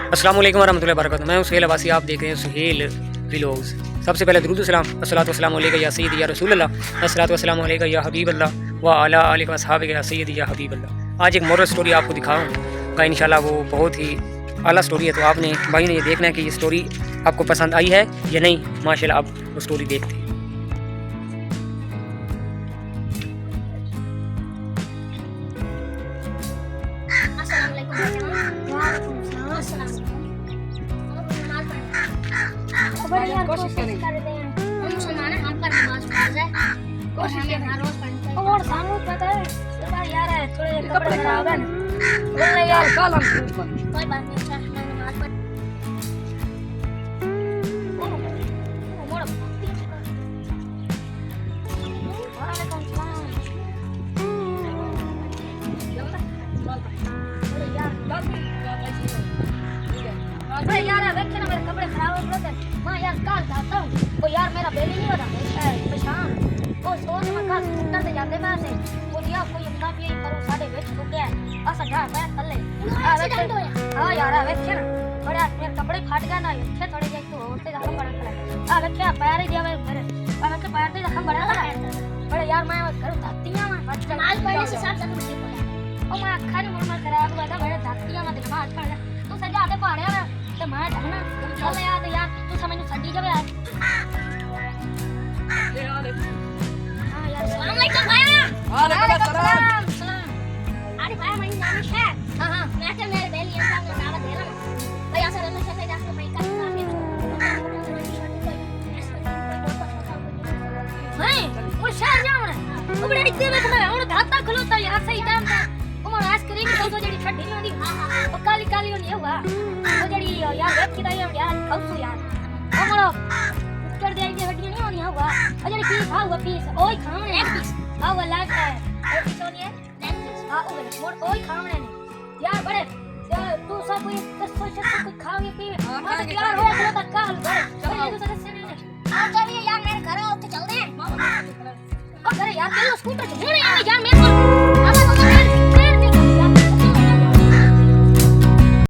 अस्सलाम वालेकुम वरहमतुल्लाहि वबरकातुहू। मैं हूं सुहेल अब्बासी, आप देख रहे हैं सुहेल व्लॉग्स। सबसे पहले दुरूद सलाम, अस्सलातु वस्सलामु अलैका या सय्यदी या रसूल अल्लाह, अस्सलातु वस्सलामु अलैका या हबीब अल्लाह व अला आलिका व अस्हाबिका या सय्यदी या हबीब अल्लाह। आज एक मोरल स्टोरी आपको दिखाऊंगा इंशाल्लाह, वो बहुत ही आला स्टोरी है। तो आपने भाई ने ये देखना है कि ये स्टोरी आपको पसंद आई है या नहीं। माशाल्लाह, आप वो स्टोरी देखते हैं। कोशिश करते हैं हम मुसलमान हैं, हम पर नमाज फर्ज है और हमें हर रोज पढ़नी चाहिए। और सामने पता है यार है थोड़े कपड़े खराब है ना, बोले यार कल हम कोई बात नहीं, अच्छा मैं नमाज पढ़ मोड़ अरे यार देखे ना मेरे कपड़े खराब हो गए थे, मैं यार कल जाता हूँ। वो यार मेरा बेली नहीं हो रहा परेशान, वो सोच मैं कल स्कूटर से जाते मैं से वो यार कोई अपना भी करो साढ़े बेच हो गया ऐसा जा मैं कल एक्सीडेंट हो गया। हां यार देखे ना बड़े मेरे कपड़े फट गए ना, अच्छे थोड़े जाए तो होते जखम बड़ा खड़ा आ देखे पैर ही दिया मेरे के पैर पे जखम बड़ा खड़ा बड़े यार मैं घर धत्तियां में नमाज पढ़ने से सब जख्म ठीक हो जाए। ओ मैं अखा नहीं मुड़ खराब हुआ था बड़े धत्तियां में नमाज पढ़ तू सजा दे पहाड़े में ते मैं ढकना चल यार तू समझ सड़ी जावे यार। हां यार अस्सलाम वालेकुम भैया। वालेकुम सलाम सलाम। अरे भैया मैं नाम है हां मैं तो मेरे बेली इंसान का नाम दे रहा हूं भैया सर मैं से जाके मैं कर नहीं वो शहर जाऊं ना वो बड़ी दिक्कत में खड़ा और धाता खलोता यार सही टाइम पे वो आइसक्रीम तो जड़ी ठंडी नहीं होती वो काली काली होनी हुआ वो जड़ी यार वेब की दाई यार खाऊ यार ओ मरो कर दे ये हड्डी नहीं होनी हुआ वो जड़ी पीस हुआ पीस ओए खाने एक पीस हां वो लाग है एक पीस होनी है एक पीस हां वो मोर ओए खाने ने यार बड़े तू सब कोई कोई खाओगे पी मैं तो यार हो तो तक का हल कर चलो तो सदस्य नहीं आ चलिए यार मेरे घर आओ तो चलते हैं ओ अरे यार चलो स्कूटर छोड़ यार